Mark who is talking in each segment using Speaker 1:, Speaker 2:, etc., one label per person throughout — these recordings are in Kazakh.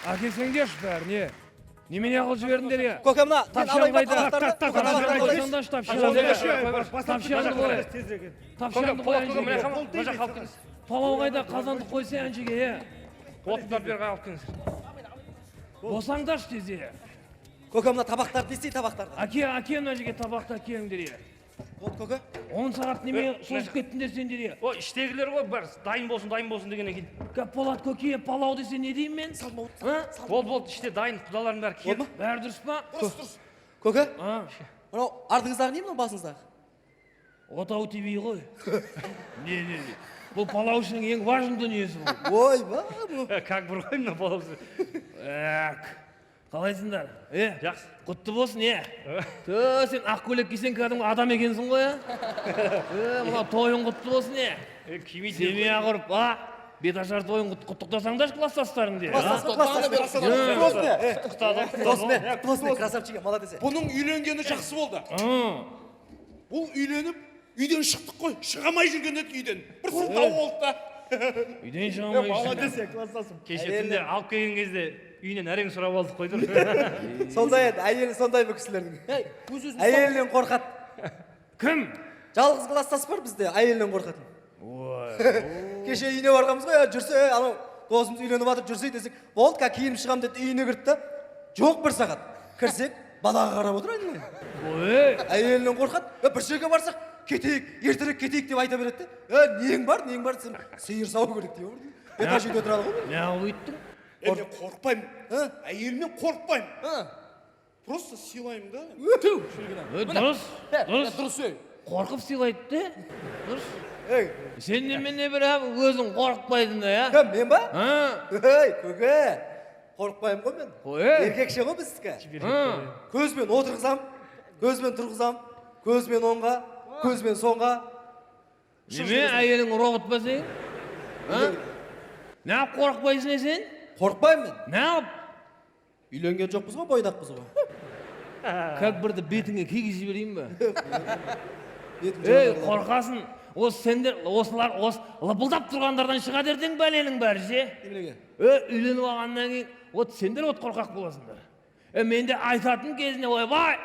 Speaker 1: Әке сен кеш бәрі, не? Немене қыл жібердіңдер я?
Speaker 2: Көке мына,
Speaker 1: Тапшан қайда? Тапшанды қой әншіге. Палау қайда қазанды қойсы әншіге, е?
Speaker 3: Отындар берға алып келіңіз.
Speaker 1: Босаңдаш тезе.
Speaker 2: Көке мына табақтарды десей табақтарды.
Speaker 1: Әке мына жерге табақты әкеңдер е.
Speaker 2: Болды көке.
Speaker 1: 10 сағат неме созып кеттіңдер сендер е.
Speaker 3: О, іштегілер ғой, бір дайын болсын деген екен.
Speaker 1: Болат көке, палау десе не деймін мен?
Speaker 2: Салма
Speaker 3: Болды, іште дайын құдалардың бәрі келді.
Speaker 1: Бәрі дұрыс па?
Speaker 2: Көке, мынау ардыңыздағы не мынау басыңыздағы?
Speaker 1: Отау TV ғой. Не. Бұл палау үшін ең важный дүниесі бұл.
Speaker 2: Ой, ба.
Speaker 3: Как бір ғой мына балаусы.
Speaker 1: Қалайсыңдар?
Speaker 3: Жақсы.
Speaker 1: Құтты болсын, сен ақ көйлек кисең кәдімгі адам екенсің ғой, мына тойың құтты болсын, семья құрып, беташар тойың құттықтасаңдаршы класстастарыңды.
Speaker 2: Классмен, красавчик, молодец.
Speaker 4: Бұның үйленгені жақсы болды. Бұл үйленіп, үйден шықтық қой, шығамай жүрген еді үйден. Бір сылтау болды да.
Speaker 1: Үйден шығамай
Speaker 4: молодец, класстасым.
Speaker 3: Кеше түнде алып келген кезде үйінен әрең сұрап алдық қойдыр.
Speaker 2: Сондай еді, әйелі сондай бұл кісілердің. Әйелінен қорқат.
Speaker 1: Кім?
Speaker 2: Жалғыз класстас бар бізде, әйелінен қорқатын. Кеше үйіне барғанбыз ғой, жүрсе, анау досымыз үйленіп жатыр, жүрсе десек, болды, киініп шығам деді, үйіне кірді. Жоқ бір сағат. Кірсек, балаға қарап отыр айналайын. Әйелінен қорқат. Бір жерге барсақ, кетейік, ертерек кетейік деп айта береді. Нең бар десем, сиыр сауы керек деп отыр. Этаж үйде тұрады ғой.
Speaker 1: Не ұйттың?
Speaker 4: Мен қорықпаймын. Әйелімнен қорықпаймын. Просто сыйлаймын да.
Speaker 1: Дұрыс. Қорқып сыйлайды, дұрыс. Сен немене бір өзің қорықпайдың да, я?
Speaker 2: Мен ба? Көке, қорықпаймын ғой мен. Еркекше ғой біздікі. Көзбен отырғызам, көзбен тұрғызам, көзбен оңға, көзбен соңға.
Speaker 1: Неме әйелің робот ба сен? Не қорықпайсың сен?
Speaker 2: Қорықпаймын мен.
Speaker 1: Не алып?
Speaker 2: Үйленген жоқпыз ғой, бойдақпыз ғой.
Speaker 1: Как бірді бетіңе кигіз жіберейін ба? Қорқасын. Сендер, осылар, лыпылдап тұрғандардан шыға дердің бәленің бәрі ше? Үйленіп алғаннан кейін, сендер қорқақ боласыңдар. Мен де айтатын кезіне, ойбай,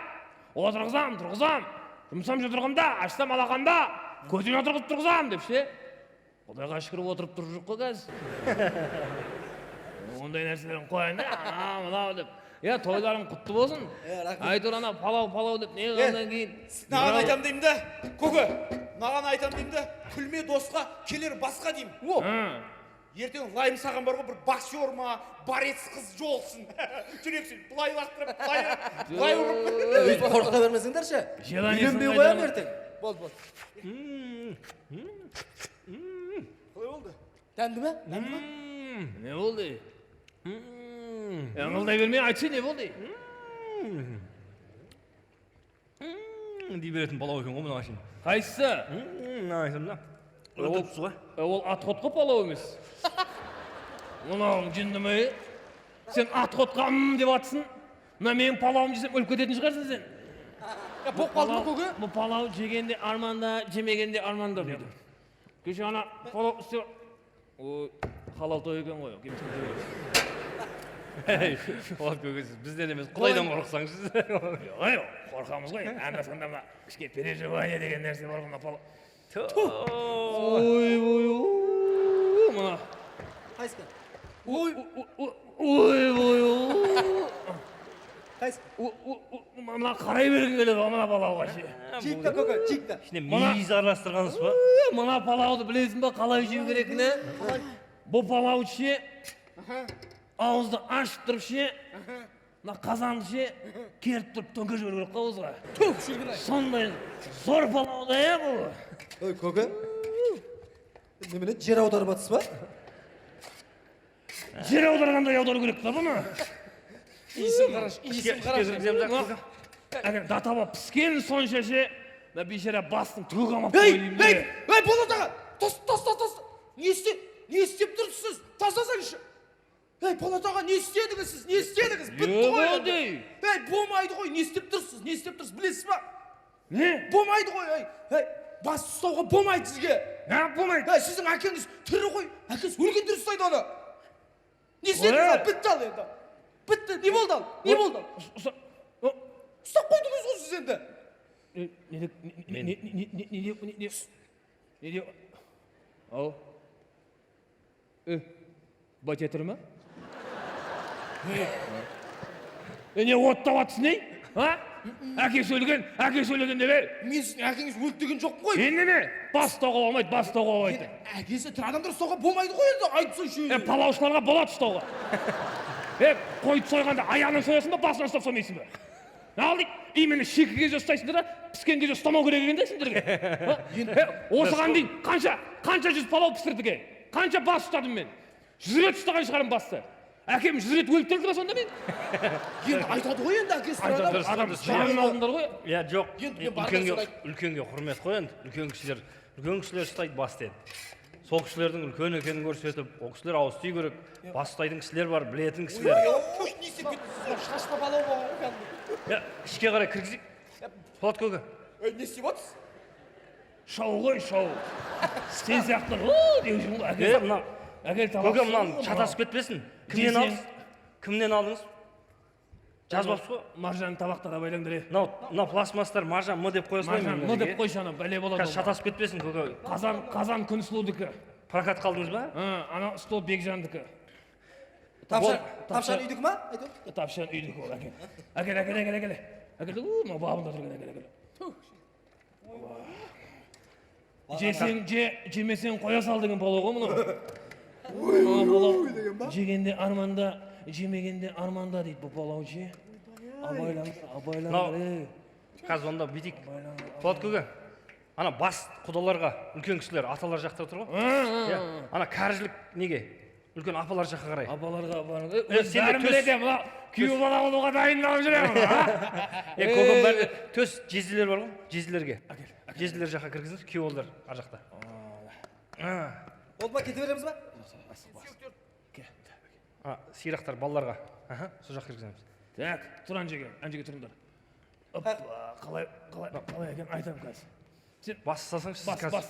Speaker 1: отырғызам, тұрғызам, жұмсам жүрдірғымда, ашсам алақанда, көзіне отырғызып тұрғызам деп ше? Құдайға шүкір отырып тұрып жоқ қой қазір. Ондай нәрселерін қойын да, мынау деп. Тойларың құтты болсын. Айтыр ана палау деп не қылғаннан кейін.
Speaker 4: Наған айтам деймін да, көке, наған айтам деймін да, күлме досқа, келер басқа деймін. Ертең лайым саған бар ғой, бір боксер ма, борец қыз жолсын. Жүрексің, бұлай лақтырып, бұлай ұрып.
Speaker 2: Қорқыта бермесіңдер ше? Үйленбей қоям ертең. Болды.
Speaker 4: Қалай болды?
Speaker 2: Дәмді ме?
Speaker 1: Не болды? Аңылдай бермей айтшы, не болды?
Speaker 3: Дей беретін балау екен ғой мұна ашын.
Speaker 1: Қайсысы?
Speaker 3: Айтам да. Өтіріпсіз ғой.
Speaker 1: Ол атқотқа палау емес. Мұнауың жынды ма? Сен атқотқа деп атсың. Мұна менің палауым жесем өліп кететін шығарсың сен.
Speaker 2: Боқ қалды ма көке?
Speaker 1: Бұл палау жегенде арманда, жемегенде арманда дейді. Кеше ана палау істеп... Халал той екен ғой.
Speaker 3: Олап көкесіз, бізден емес, құдайдан қорықсаңыз.
Speaker 1: Қорқамыз ғой. Анда-санда ма ішке переживание деген нәрсе бар ғой палау. Мұна.
Speaker 2: Қайсқа? Қайсқа?
Speaker 1: Мұна қарай берген келеді, мұна палауға ше.
Speaker 2: Чикта көке, чикта.
Speaker 3: Ішіне мейіз араластырғансыз ба?
Speaker 1: Мұна палауды білесің ба, қалай жеу керекіне? Бұл палау ше, ауызды ашып тұрып ше, қазанды ше, керіп тұрып төңке жіберу керек қауызға. Сондай зор палау да я бұл.
Speaker 2: Ой, көке, немене жер аударып атсыз ба?
Speaker 1: Жер аударғанда аудару керек та бұны.
Speaker 4: Иісін қараш,
Speaker 1: Датаба піскен сонша ше, бейшара бастың түгі қамап қойылым де.
Speaker 4: Ей, Болат аға, тас. Не істеп тұрсыз? Тастасаңызшы. Ей, Болат аға, не істедіңіз сіз? Бітті ғой. Ей, болмайды ғой, не істеп тұрсыз, білесіз ба?
Speaker 1: Не?
Speaker 4: Болмайды ғой, ей, бас ұстауға болмайды сізге.
Speaker 1: Не болмайды?
Speaker 4: Сіздің әкеңіз тірі ғой, әкеңіз өлгендер ұстайды оны.
Speaker 2: сен бітті ал енді. Бітті, не болды ал? Не болды ал? Ұстап қойдыңыз ғой сіз енді.
Speaker 1: Не ау бать етір ма? Не оттап атсың ей? Әке сөйлеген деп
Speaker 2: Мен сіздің әкеңіз өлді деген жоқ қой.
Speaker 1: енді не? Бас ұстауға болмайды, бас ұстауға болмайды.
Speaker 2: Әкесі тірі адамдар ұстауға болмайды ғой енді, айтсайшы.
Speaker 1: Палаушыларға болады ұстауға. Қойды сойғанда аяғынан соясың ба, басынан ұстап соймайсың ба? Ал дейді, именно шекі кезде ұстайсыңдар да, піскен кезде ұстамау керек екен да сендерге. Осыған дейін қанша жүз палау пісірдіге, қанша бас ұстадым мен. 100 рет ұстаған шығарым басты. Әкем 100 рет өліп келді ма сонда мен?
Speaker 2: Енді айтады ғой енді әкесі тірі адам.
Speaker 1: Адам жанын алдыңдар ғой.
Speaker 3: Иә, жоқ.
Speaker 2: Енді мен барған
Speaker 3: Үлкенге құрмет қой енді. Үлкен кісілер ұстайды басты енді. Сол кісілердің үлкен екенін көрсетіп, ол кісілер ауыз тию керек. Бас ұстайтын кісілер бар, білетін кісілер.
Speaker 2: Ой, не істеп кеттіңіз? Шашпа балау болған ғой.
Speaker 3: Ішке қарай кіргізейік. Полат көке.
Speaker 2: Не істеп отырсыз?
Speaker 1: Шоу ғой, шоу. Сен сияқтылар, деу жүрмін ғой. Әкел табақ.
Speaker 3: Көке, мынаны шатасып кетпесін. Кімнен алдыңыз? Жазбапсыз ғой.
Speaker 1: Маржан табақтар абайлаңдар.
Speaker 3: Мынау пластмастар маржан м деп қоясыз ғой.
Speaker 1: Маржан м деп қойшы ана, бәле болады.
Speaker 3: Қазір шатасып кетпесін көке.
Speaker 1: Қазан күн сұлудікі.
Speaker 3: Прокат қалдыңыз ба?
Speaker 1: Ана стол Бекжандікі.
Speaker 2: Тапшан үйдікі ма?
Speaker 1: Тапшан үйдікі ол, әкел. Әкел, бабында тұрген, Жесең, жемесең қоя сал деген болу ғой мұны. Жегенде арманда, жемегенде арманда дейді бұл болау же. Абайлаңдар.
Speaker 3: Қазір онда бүйтейік. Полат көке, ана бас құдаларға, үлкен кісілер, аталар жақта тұр ғой. Ана кәржілік неге? Үлкен апалар жаққа қарай.
Speaker 1: Апаларға барыңдар. Бәрін біледі, мұна күйеу бала болуға дайындалып жүремін.
Speaker 3: Көкем бәрі төс жезділер бар ғой, жезділерге. Жезділер жаққа кіргізіңіз, күйеу олдар ар жақта.
Speaker 2: Болды ма, кете береміз ба?
Speaker 3: Сирақтар балаларға. Сол жаққа кіргіземіз.
Speaker 1: Так, тұр анжеге тұрыңдар. Қалай екен айтамын қазір.
Speaker 3: Бас ұстасаңыз сіз қазір.
Speaker 1: Бас.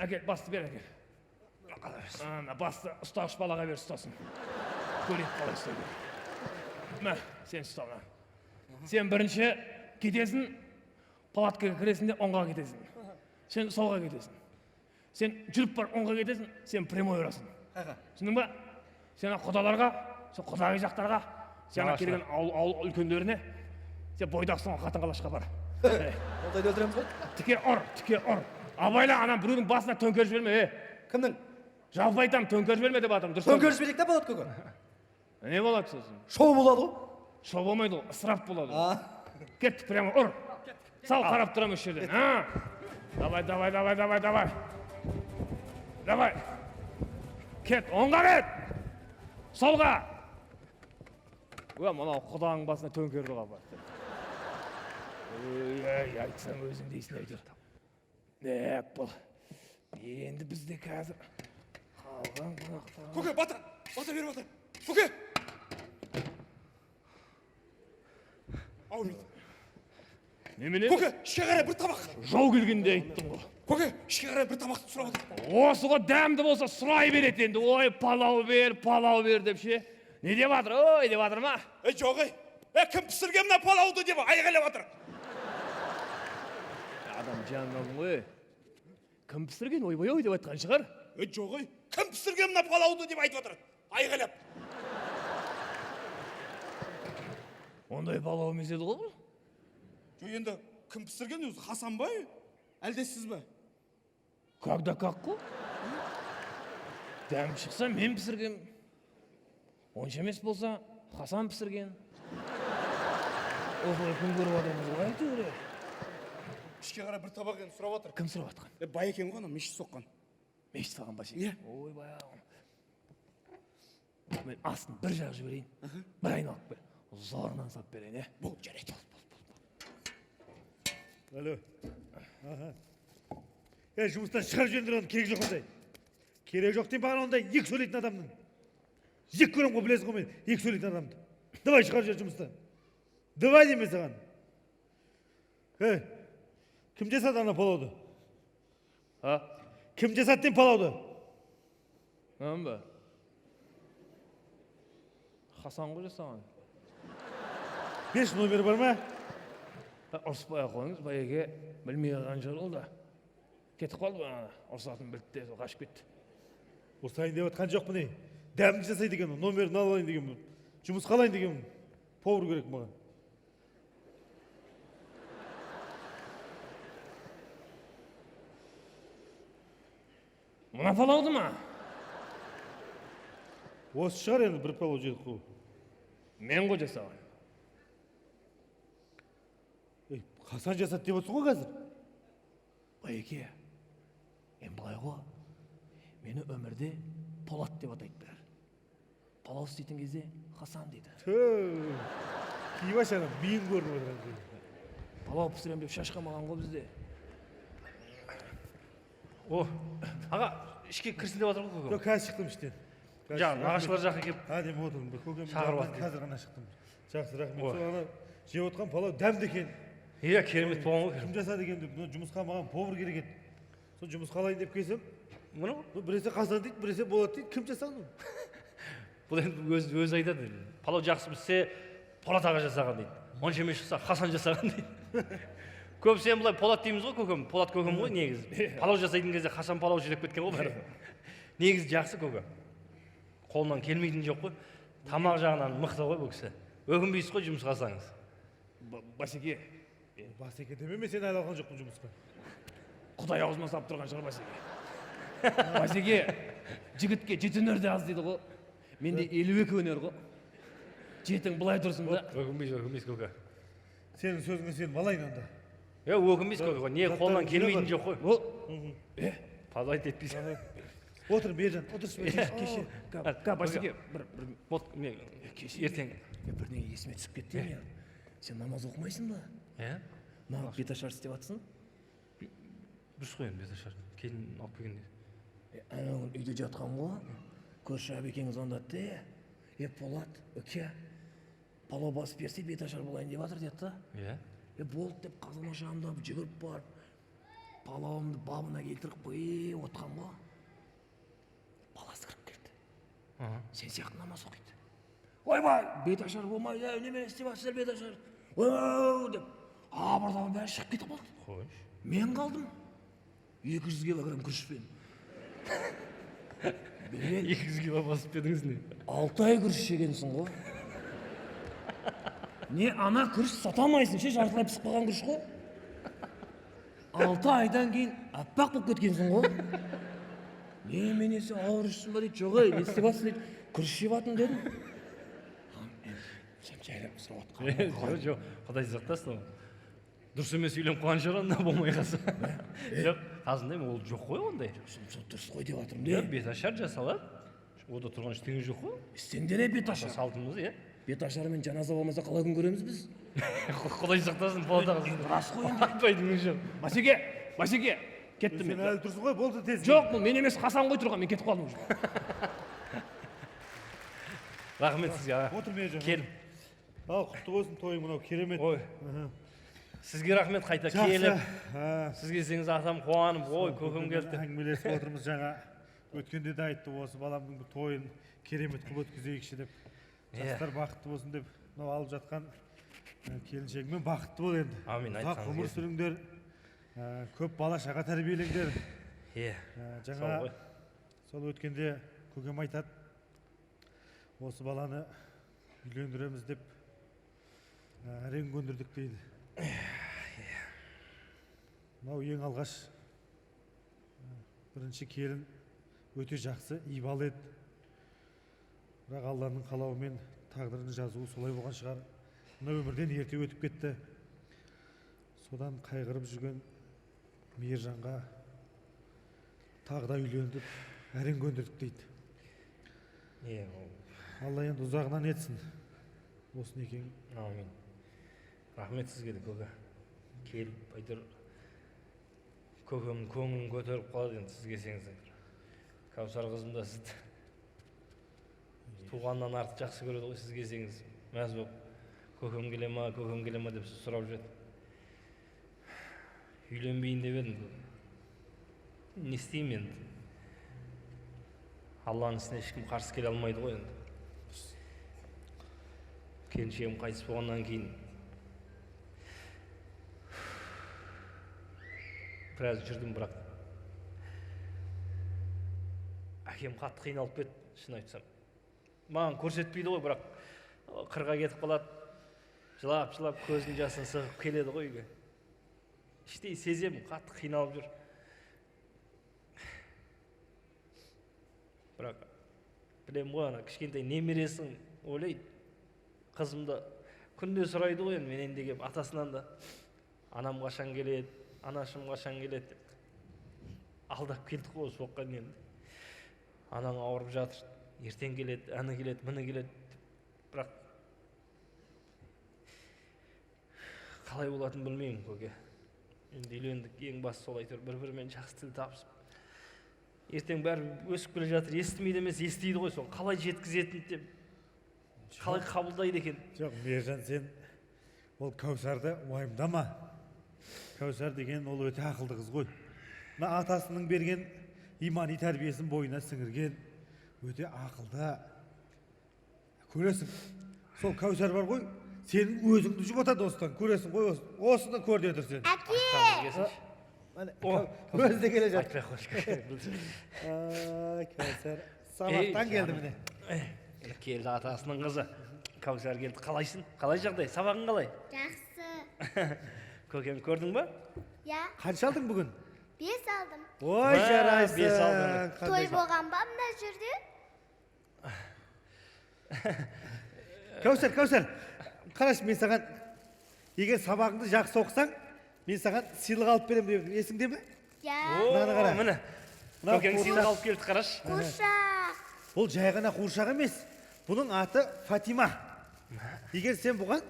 Speaker 1: Әкел, басты бер әкел. Басты ұстағыш балаға бер ұстасын. Көрейік қалай ұстайды. Мә, сен ұстауна. Сен бірінші кетесің, палаткаға кіресің де оңға кетесің. Сен солға кетесің. Сен жүріп бар оңға кетесің, сен прямой ұрасың. Түсіндің ба? Сен құдаларға, сен құдағи жақтарға, сен келген ауыл үлкендеріне, сен бойдақсың қатын қалашқа бар.
Speaker 2: Олдайды өлтіреміз ғой?
Speaker 1: Тіке ұр. Абайла анам біреудің басына төңкеріп жіберме.
Speaker 2: Кімнің?
Speaker 1: Жалпы айтам, төңкеріп жіберме деп атам.
Speaker 2: Төңкеріп жіберейік та болады көке.
Speaker 1: Не болады сосын?
Speaker 2: Шоу болады ғой?
Speaker 1: Шоу болмайды ғой, ысырап болады. Кеттік, прямо ұр. Сал қарап тұрам осы жерден. Давай. Кет, оңға кет. Солға. Мынау құдағың басына төңкерді қапа. Айтсам өзің дейсің әйтір. Бұл. Енді бізде қазір қалған қонақтар.
Speaker 4: Көке, бата беріп бата. Көке. Ауырмайды.
Speaker 1: Немене?
Speaker 4: Көке, ішке қарай бір табақ.
Speaker 1: Жау келгенде айттың ғой.
Speaker 4: Көке, ішке қарай бір табақты сұрап отыр.
Speaker 1: Осы ғой дәмді болса сұрай береді енді. Ой, палау бер деп ше. Не деп жатыр? Ой, деп жатыр ма?
Speaker 4: Жоқ ей. Кім пісірген мына палауды деп айғайлап жатыр.
Speaker 1: Адам жанын алдың ғой. Кім пісірген? Ой деп айтқан шығар.
Speaker 4: Жоқ ей. Кім пісірген мына палауды деп айтып жатыр. Айғайлап.
Speaker 1: Ондай палау емес еді ғой.
Speaker 4: Жоқ енді кім пісірген өзі Хасан ба? Әлде сіз ба?
Speaker 1: Как қой? Дәм шықса мен пісірген. Онша емес болса Хасан пісірген. Осылай күн көріп адамыз ғой әйтеуір.
Speaker 4: Ішке қарай бір табақ енді сұрап отыр.
Speaker 1: Кім сұрап жатқан?
Speaker 4: Бай екен ғой, ана мешіт соққан.
Speaker 1: Мешіт салған ба сен?
Speaker 4: Иә.
Speaker 1: Ой, баяғым. Мен астын бір жақ жіберейін. Бір айналып бер. Зорынан сап берейін, е?
Speaker 4: Бол, жарайды.
Speaker 5: Алло. Жұмыстан шығарып жіберіңдер, оны керек жоқ ондай. Керек жоқ деймін маған ондай екі сөйлейтін адамның. Жек көремін ғой, білесің ғой мен екі сөйлейтін адамды. Давай шығарып жібер жұмыстан. Давай деймін саған. Кім жасады ана палауды?
Speaker 1: Кім
Speaker 5: жасады деймін палауды?
Speaker 1: ба? Хасан ғой жасаған.
Speaker 5: 5 номер бар ма?
Speaker 1: Ұрыспай ақ қойыңыз, байеге білмей қалған шығар ол да. Кетіп қалды бағана, ұрысатын білді де қашып кетті.
Speaker 5: Ұрсайын деп отқан жоқпын ей. Дәмді жасайды екен, номерін алайын дегенмін. Жұмыс қалайын дегенмін. Повар керек маған.
Speaker 1: Мына палауды ма?
Speaker 5: Осы шығар енді бір палау жедік қой.
Speaker 1: Мен ғой жасаған.
Speaker 5: Хасан жасады деп отырсың ғой қазір.
Speaker 1: Байеке, мен былай ғой, мені өмірде Полат деп атайды бәрі. Палау істейтін кезде Хасан дейді.
Speaker 5: Киіп ашарам, миын көрініп отырған.
Speaker 1: Палау пісірем деп шашқамаған ғой бізде.
Speaker 3: О, аға, ішке кірсін деп жатыр ғой көкем.
Speaker 5: Жоқ, қазір шықтым іштен.
Speaker 3: Жаңа нағашылар жаққа келіп
Speaker 5: Әдемі отырмын. Көкем
Speaker 3: шақырып
Speaker 5: жағынан
Speaker 3: алды.
Speaker 5: қазір ғана шықтым. Жақсы, рахмет. Сол ана жеп отқан палау дәмді екен.
Speaker 3: иә керемет болған ғой.
Speaker 5: Кім жасады екен деп, жұмысқа маған повар керек еді. Сол жұмысқа алайын деп келсем,
Speaker 3: Мұны
Speaker 5: біресе Хасан дейді, біресе Болат дейді. Кім жасаған ол?
Speaker 3: бұл енді өзі айтады. Палау жақсы піссе Полат аға жасаған дейді. Онша емес шықса Хасан жасаған дейді. Көбісі енді былай Полат дейміз ғой көкем. Полат көкем ғой негізі. Палау жасайтын кезде Хасан палау жинап кеткен ғой бәрі. Негізі жақсы көкем. Қолынан келмейтін жоқ қой. Тамақ жағынан мықты ғой бұл кісі. Өкінбейсіз ғой жұмысқа алсаңыз.
Speaker 1: Басеке,
Speaker 5: Басеке деме, мен сені алған жоқпын жұмысқа.
Speaker 1: Құдай аузыма салып тұрған шығар Басеке. Басеке, жігітке жеті өнер де аз дейді ғой. Менде 52 өнер ғой. Жетің былай тұрсын да.
Speaker 3: Өкінбейсіз көке.
Speaker 5: Сенің сөзіңе сеніп алайын онда.
Speaker 3: Өкінбейсіз көке. Не қолынан келмейтін жоқ қой.
Speaker 1: Ол,
Speaker 3: Пазайт етпейсің.
Speaker 5: Отыр, Бержан, отыршы. Кеше.
Speaker 1: Басеке, бір
Speaker 3: Мен ертең.
Speaker 1: бірдеңе есіме түсіп кетті мен. Сен намаз оқымайсың ба? Маған беташар істеп жатсың?
Speaker 3: Дұрыс қой енді беташар. Келін алып келгенде.
Speaker 1: Ана күн үйде жатқан ғой. Көрші әбекең звондады. Полат, өке, палау басып берсе беташар болайын деп жатыр деді да. Болды деп қазан ошағымда жүгіріп барып, палауымды бабына келтіріп қойып отқан ғой. Баласы кіріп келді. Сен сияқты намаз оқиды. Ойбай, беташар болмай, неме істеп жатсыздар беташар. Оу деп, абырдап бәрі шығып кетіп қалды.
Speaker 3: Қойш.
Speaker 1: Мен қалдым 200 килограмм күрішпен.
Speaker 3: 200 кило басып дедіңіз не?
Speaker 1: 6 ай күріш жегенсің ғой. Не, ана күріш сатамайсың, ше, жартылай пісіп қалған күріш қой. 6 айдан кейін аппақ болып кеткенсің ғой. Не, мен есе ауыр ішсің ба дейді, жоқ ей, не істеп жатсың дейді, күріш жеп жатырмын дедім. Сен жайлап сұрап жатқан.
Speaker 3: Жоқ, Құдай сақтасын. Дұрыс емес үйленіп қалған шығар онда болмай қалса. Жоқ, қазында ол жоқ қой ондай.
Speaker 1: Дұрыс қой деп жатырмын де.
Speaker 3: Беташар жасалады. Ода тұрған ештеңе жоқ қой.
Speaker 1: Істеңдер беташар.
Speaker 3: Салтымыз, иә.
Speaker 1: Беташармен жаназа болмаса қалай күн көреміз біз?
Speaker 3: Құдай сақтасын, Полат аға.
Speaker 1: Рас қой енді.
Speaker 3: Айтпайтыныңыз жоқ.
Speaker 1: Басеке, кеттім
Speaker 5: Сен
Speaker 1: мен.
Speaker 5: әлі тұрсың ғой, болды тез.
Speaker 1: Жоқ, бұл мен емес, Хасан ғой тұрған, мен кетіп қалдым уже.
Speaker 3: Рахмет сізге аға.
Speaker 5: Отыр Бержан.
Speaker 3: Келіп.
Speaker 5: Ал, құтты болсын тойың мынау, керемет.
Speaker 3: Ой. Сізге рахмет қайта келіп. Сіз келсеңіз атам қуанып, ой, көкем келді.
Speaker 5: Әңгімелесіп отырмыз жаңа. Өткенде де айтты, осы баламның бұл тойын керемет қылып өткізейікші деп. Жастар бақытты болсын деп, мынау алып жатқан келіншегімен бақытты бол енді.
Speaker 3: Амин,
Speaker 5: Ұзақ
Speaker 3: айтқаныңыз
Speaker 5: ғұмыр
Speaker 3: келсін.
Speaker 5: сүріңдер, көп бала шаға тәрбиелеңдер. Жаңа сол өткенде көкем айтады, осы баланы үйлендіреміз деп әрең көндірдік дейді. Мынау ең алғаш бірінші келін өте жақсы, ибал еді. Бірақ Алланың қалауымен тағдырының жазуы солай болған шығар. Мына өмірден ерте өтіп кетті. Содан қайғырып жүрген Мейіржанға тағы да үйлендіп, әрең көндірдік дейді. Алла енді ұзағынан етсін. Осыны екен.
Speaker 3: Амин. Рахмет сізге де көке. Келіп айтыр. Көкемнің көңілін көтеріп қалады енді сіз келсеңіз. Кәусар қызым да сізді туғаннан артық жақсы көреді ғой, сіз келсеңіз. Мәз болып, көкем келе ма деп сіз сұрап жүреді. Үйленбейін деп едім. Не істеймін енді? Алланың ісіне ешкім қарсы келе алмайды ғой енді. келіншегім қайтыс болғаннан кейін біраз жүрдім, бірақ әкем қатты қиналып кетті, шын айтсам. Маған көрсетпейді ғой, бірақ қырға кетіп қалады, жылап көзінің жасын сығып келеді ғой үйге. Іштей сеземін, қатты қиналып жүр. Бірақ білем ғой, ана кішкентай немересін ойлайды. Қызымды күнде сұрайды ғой, енді менен де келіп атасынан да, анам қашан келеді, анашым қашан келеді деп. Алдап келдік қой осы уақытқа дейін. Анаң ауырып жатыр, ертең келеді, аны келеді, міне келеді. Бірақ қалай болатын білмеймін, көке. Енді үйлендік, ең басты сол әйтеуір бір-бірімен жақсы тіл табысып. Ертең бәрі өсіп келе жатыр, естімейді емес, естиді ғой, соны қалай жеткізетін деп, қалай қабылдайды екен.
Speaker 5: Жоқ, Мейіржан, сен ол Кәусарды уайымдама. Кәусар деген ол өте ақылды қыз ғой. Мына атасының берген имани тәрбиесін бойына сіңірген, өте ақылды. Көресің, сол Кәусар бар ғой, сенің өзіңді жұбатады осыдан, көресің ғой, осыны көр деді сен.
Speaker 6: Әке!
Speaker 5: Өзі де келе жатыр.
Speaker 3: Айтпай қойшы.
Speaker 5: Кәусар сабақтан келді міне.
Speaker 3: Келді атасының қызы. Кәусар келді. Қалайсың? Қалай жағдай? Сабағың қалай?
Speaker 6: Жақсы.
Speaker 3: Көкем көрдің ба?
Speaker 6: Я,
Speaker 5: Қанша алдың бүгін?
Speaker 6: 5 алдым.
Speaker 5: Ой, жарайсың.
Speaker 3: бес алдың.
Speaker 6: Той болған ба мына жерде?
Speaker 5: Кәусар, қарашы, мен саған, егер сабағыңды жақсы оқысаң, мен саған сыйлық алып беремін деп едім, есіңде ме?
Speaker 6: Я,
Speaker 5: Мынаны қара.
Speaker 3: Міне.
Speaker 5: Мынау
Speaker 3: Көкең
Speaker 5: қуыршақ.
Speaker 3: сыйлық алып келді, қарашы.
Speaker 6: қуыршақ.
Speaker 5: Бұл жай ғана қуыршақ емес. Бұның аты Фатима. Егер сен бұған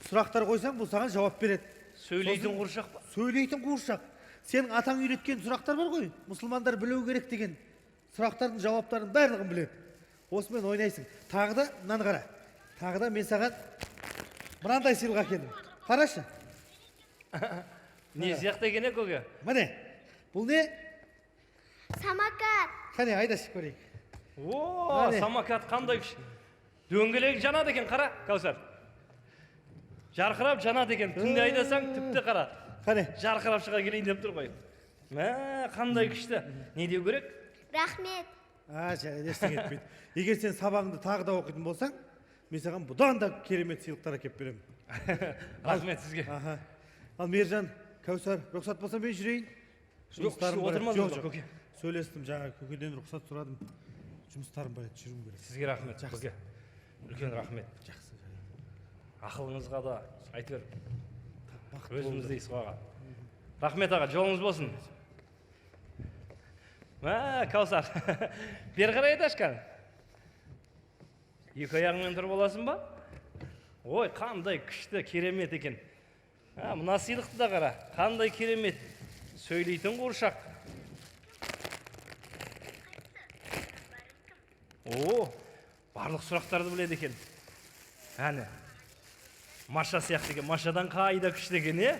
Speaker 5: сұрақтар қойсаң, бұл саған жауап береді.
Speaker 3: Сөйлейтін қуыршақ па?
Speaker 5: Сөйлейтін қуыршақ. Сенің атаң үйреткен сұрақтар бар ғой, мұсылмандар білуі керек деген сұрақтардың жауаптарын барлығын біледі. Осымен ойнайсың. Тағы да мынаны қара. Тағы да мен саған мынандай сыйлық әкелдім. Қарашы.
Speaker 3: Не сияқты екен, көке?
Speaker 5: Міне, бұл не?
Speaker 6: Самокат.
Speaker 5: Қане, айдашы көрейік.
Speaker 3: О,
Speaker 5: Әне.
Speaker 3: самокат қандай күш. Дөңгелек жанады екен, қара, Кәусар. Жарқырап жанады екен. Түнде айдасаң, тіпті қара.
Speaker 5: Қане.
Speaker 3: Жарқырап шыға келейін деп тұр ғой. Қандай күшті. Не деу керек?
Speaker 6: Рахмет.
Speaker 5: Жарайды, ештеңе етпейді. Егер сен сабағыңды тағы да оқитын болсаң, мен саған бұдан да керемет сыйлықтар әкеліп беремін.
Speaker 3: Рахмет сізге.
Speaker 5: Аха. Ал Мейіржан, Кәусар, рұқсат болса мен жүрейін.
Speaker 3: Жоқ,
Speaker 5: Жұмыстарым бар еді.
Speaker 3: отырмадыңыз
Speaker 5: Жоқ,
Speaker 3: ба, көке?
Speaker 5: Сөйлестім жаңа, көкеден рұқсат сұрадым. Жұмыстарым бар еді, жүруім керек.
Speaker 3: Сізге рахмет,
Speaker 5: Жақсы.
Speaker 3: көке. Үлкен рахмет.
Speaker 5: Жақсы.
Speaker 3: Ақылыңызға да әйтеуір
Speaker 5: Бақытты бол.
Speaker 3: өзіміздей сұғаға. Рахмет аға, жолыңыз болсын. Кәусар, бері қарай айташқан. Екі аяғыңмен тұрып боласың ба? Ой, қандай күшті, керемет екен. Мына сыйлықты да қара, қандай керемет. Сөйлейтін қуыршақ. О, барлық сұрақтарды біледі екен. Әне, Маша сияқты екен, Машадан қайда күшті екен, е?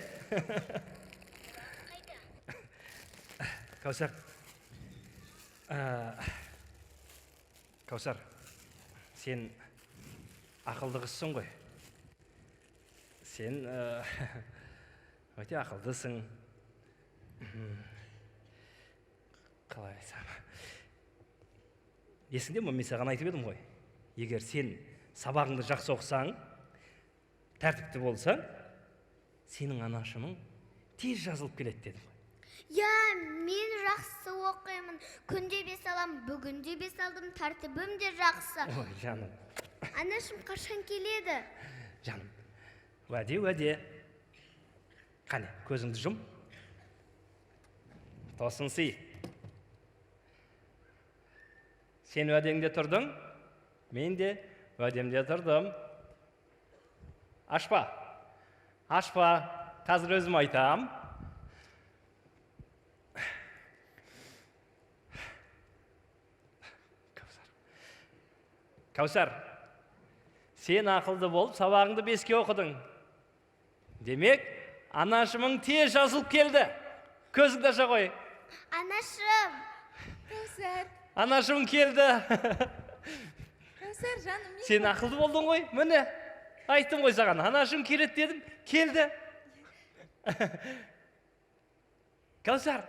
Speaker 3: Кәусар, Кәусар, сен ақылды қызсың ғой. Сен өте ақылдысың. Қалай айтсам? Есіңде ме, мен саған айтып едім ғой. Егер сен сабағыңды жақсы оқысаң, тәртіпті болсаң, сенің анашының тез жазылып келеді дедім.
Speaker 6: Я, мен жақсы оқимын. Күнде 5 алам, бүгін де 5 алдым, тәртібім де жақсы.
Speaker 3: Ой, жаным,
Speaker 6: Анашым қашан келеді?
Speaker 3: жаным. Уәде. Қане, көзіңді жұм. Тосын сый. Сен уәдеңде тұрдың, мен де уәдемде тұрдым. Ашпа, қазір өзім айтам. Кәусар, сен ақылды болып, сабағыңды 5-ке оқыдың. Демек, анашымың тез жазылып келді. Көзіңді аша қой.
Speaker 6: Анашым.
Speaker 7: Кәусар,
Speaker 3: Анашым келді.
Speaker 7: Кәусар жаным,
Speaker 3: Сен ақылды болдың ғой, міне. Айттым ғой саған, анашым келеді дедім, келді. Кәусар,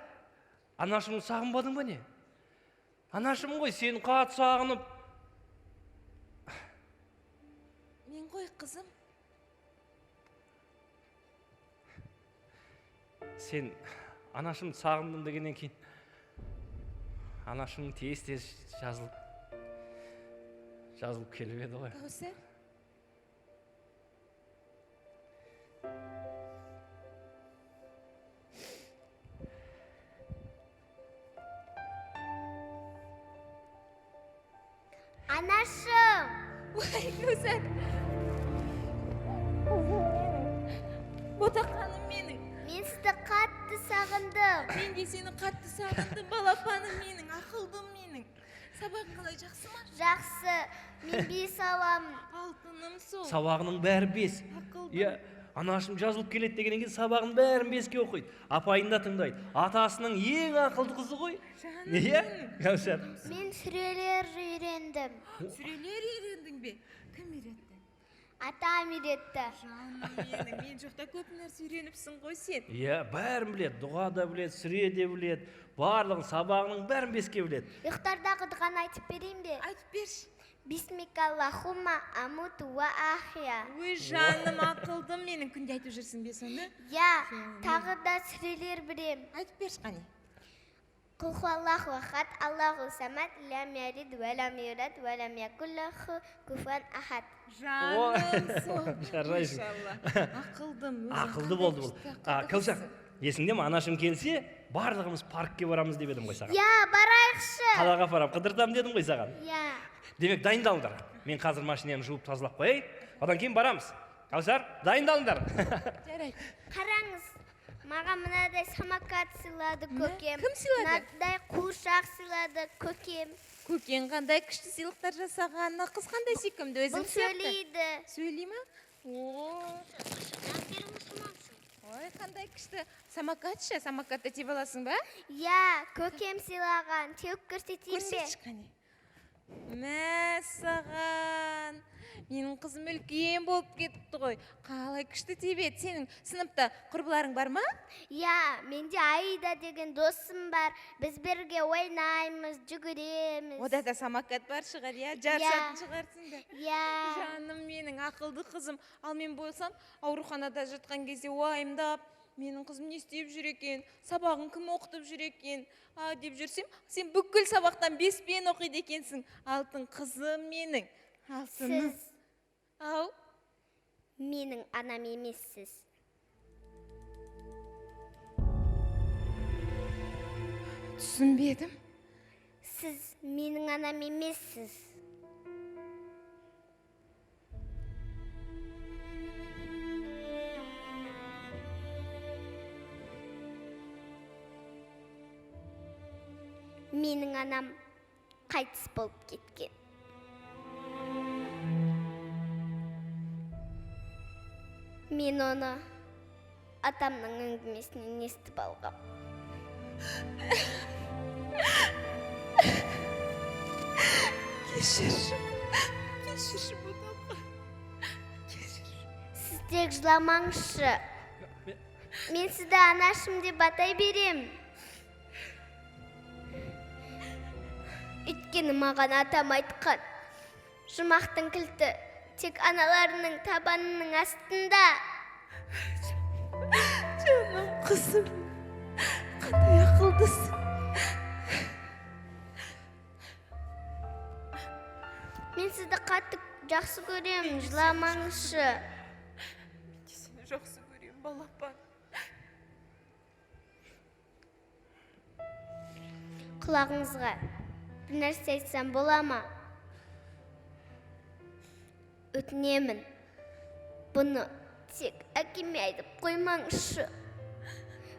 Speaker 3: анашымды сағынбадың ба не? Анашым ғой, сені қатты сағынып.
Speaker 7: Мен ғой қызым.
Speaker 3: Сен анашымды сағындым дегеннен кейін, анашым тез-тез жазылып келіп еді ғой.
Speaker 7: Кәусар.
Speaker 6: Анашым!
Speaker 7: Ой, Кәусар. Ботақаным менің.
Speaker 6: Мен сізді қатты сағындым.
Speaker 7: Мен де сені қатты сағындым, балапаным менің, ақылдым менің. Сабақ қалай, жақсы ма?
Speaker 6: Жақсы, мен 5 аламын.
Speaker 7: Алтыным сол.
Speaker 3: Сабағының бәрі 5.
Speaker 7: Ақылдым.
Speaker 3: Иә, анашым жазылып келеді дегеннен кейін сабағының бәрін 5-ке оқиды. Апайын да тыңдайды. Атасының ең ақылды қызы ғой. Иә, Кәусар.
Speaker 6: Мен сүрелер үйрендім.
Speaker 7: Сүрелер үйрендің бе? Кім үйретті?
Speaker 6: Атам үйретті.
Speaker 7: Жаным менің, мен жоқта көп нәрсе үйреніпсің ғой сен.
Speaker 3: Иә, бәрін біледі. Дұға да біледі, сүре де біледі. Барлығын сабағының бәрін 5-ке біледі.
Speaker 6: Ұйықтардағы дұғаны айтып берейін бе?
Speaker 7: Айтып берші.
Speaker 6: Бисмикаллахумма амуту ва ахия.
Speaker 7: Ой, жаным ақылдым менің. Күнде айтып жүрсің бе соны?
Speaker 6: Я, тағы да сүрелер білем.
Speaker 7: Айтып берші қане.
Speaker 6: Құлхуаллаху ахад, Аллаху самад, лям ялид, ва лям юлад, ва лям якун лаху куфуан ахад.
Speaker 7: Жаным сол.
Speaker 3: Жарайсың.
Speaker 7: Машалла. Ақылдым. өзің
Speaker 3: Ақылды
Speaker 7: қандай
Speaker 3: болды бұл.
Speaker 7: күшті, ақылды
Speaker 3: Кәусар,
Speaker 7: қызсың.
Speaker 3: есіңде ме, анашым келсе, барлығымыз паркке барамыз деп едім ғой саған.
Speaker 6: Я, барайықшы.
Speaker 3: Қалаға апарам, қыдыртам дедім ғой саған.
Speaker 6: Я.
Speaker 3: Демек, дайындалыңдар. Мен қазір машинаны жуып тазалап қояй. Одан кейін барамыз. Кәусар, дайындалыңдар.
Speaker 7: Жарайды.
Speaker 6: Қараңыз, маған мынадай самокат сыйлады көкем.
Speaker 7: Кім сыйлады?
Speaker 6: Мынадай қуыршақ сыйлады көкем.
Speaker 7: Көкең қандай күшті сыйлықтар жасаған, қыз қандай сүйкімді өзің
Speaker 6: Бұл сөйлейді.
Speaker 7: Сөйлей ма? Ой, қандай күшті. Самокатшы, самокатты теп аласың ба?
Speaker 6: Я, көкем сыйлаған. Теуіп көрсетейін бе?
Speaker 7: Көрсетші қане. Мә, саған. Менің қызым үлкен болып кетіпті ғой. Қалай күшті тебеді. Сенің сыныпта құрбыларың бар ма?
Speaker 6: Я, менде Аида деген досым бар. Біз бірге ойнаймыз, жүгіреміз.
Speaker 7: Ода да самокат бар шығар, я? Жарысатын шығарсың да.
Speaker 6: Я.
Speaker 7: Жаным менің ақылды қызым. Ал мен болсам, ауруханада жатқан кезде уайымдап, менің қызым не істеп жүр екен, сабағын кім оқытып жүр екен, деп жүрсем, сен бүкіл сабақтан 5-пен оқиды екенсің. Алтын қызым менің. Алтыным.
Speaker 6: Сіз
Speaker 7: Ау,
Speaker 6: менің анам емессіз.
Speaker 7: түсінбедім.
Speaker 6: Сіз менің анам емессіз. Менің анам қайтыс болып кеткен. Мен оны атамның әңгімесінен естіп алғам.
Speaker 7: Кешірші бұдапқа.
Speaker 6: Сіз тек жыламаңызшы. Мен сізді анашым деп атай берем. Өйткені маған атам айтқан. Жұмақтың кілті тек аналарының табанының астында.
Speaker 7: Жаным қызым, қандай ақылдысың.
Speaker 6: Мен сізді қатты жақсы көрем, жыламаңызшы.
Speaker 7: Сені жақсы көрем, балапан.
Speaker 6: Құлағыңызға бір нәрсе айтсам бола ма? Өтінемін. Бұны тек әкеме айтып қоймаңызшы.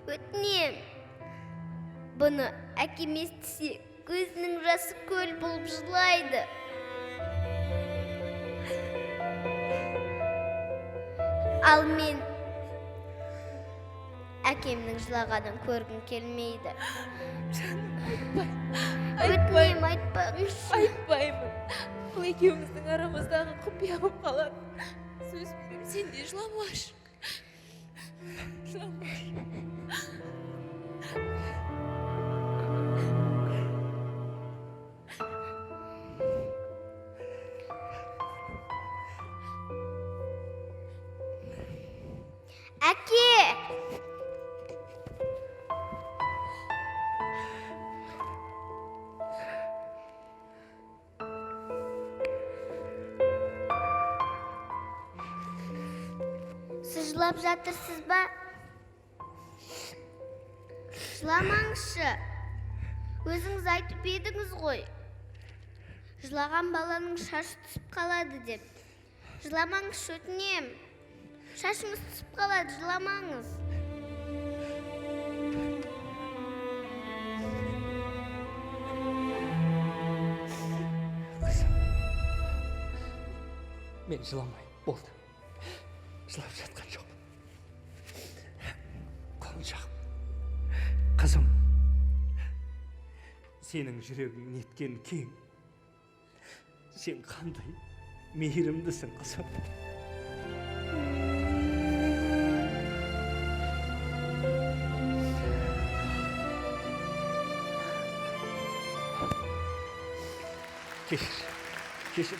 Speaker 6: Өтінем. Бұны әкеме естісе, көзінің жасы көл болып жылайды. Ал мен әкемнің жылағанын көргім келмейді. Өтінем, айтпаңызшы.
Speaker 7: Айтпаймын. Бұл екеуміздің арамыздағы құпия болып қалады. сөз берем, сен де жыламашы. Жыламашы.
Speaker 6: Әке! Сіз жылап жатырсыз ба? Жыламаңызшы. Өзіңіз айтып едіңіз ғой. Жылаған баланың шашы түсіп қалады деп. Жыламаңызшы, өтінем. Шашыңыз түсіп қалады, жыламаңыз.
Speaker 3: Мен жыламай, болды. Жылап жатқан жоқ. Құлыншағым, қызым, сенің жүрегің неткен кең. Сен қандай мейірімдісің, қызым. Кешір.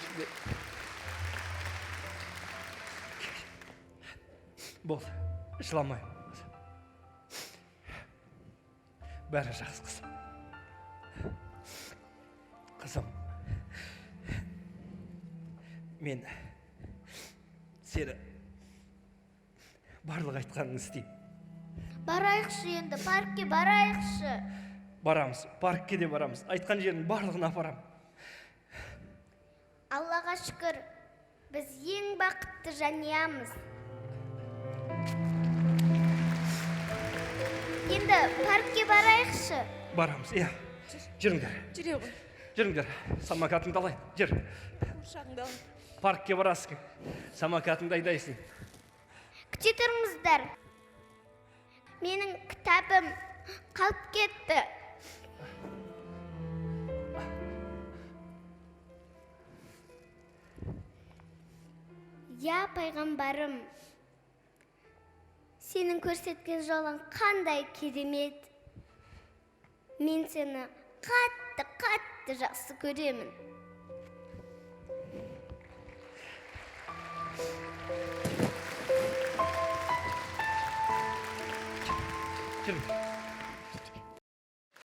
Speaker 3: Болды, жыламай. Бәрі жақсы, қызым. Қызым, мен сені барлық айтқанын істеймін.
Speaker 6: Барайықшы енді, паркке барайықшы.
Speaker 3: Барамыз, паркке де барамыз. Айтқан жердің барлығын апарам.
Speaker 6: Аллаға шүкір, біз ең бақытты жанұямыз. Енді паркке барайықшы.
Speaker 3: Барамыз, иә. Жүріңдер.
Speaker 7: Жүре ғой.
Speaker 3: Жүріңдер. Самокатыңды алайын. Жүр.
Speaker 7: Қуыршағыңды ал.
Speaker 3: Паркке барасың. Самокатыңды айдайсың.
Speaker 6: Күте тұрыңыздар. Менің кітабым қалып кетті. Я, пайғамбарым, сенің көрсеткен жолың қандай керемет. Мен сені қатты жақсы көремін.
Speaker 3: Жүріңдер.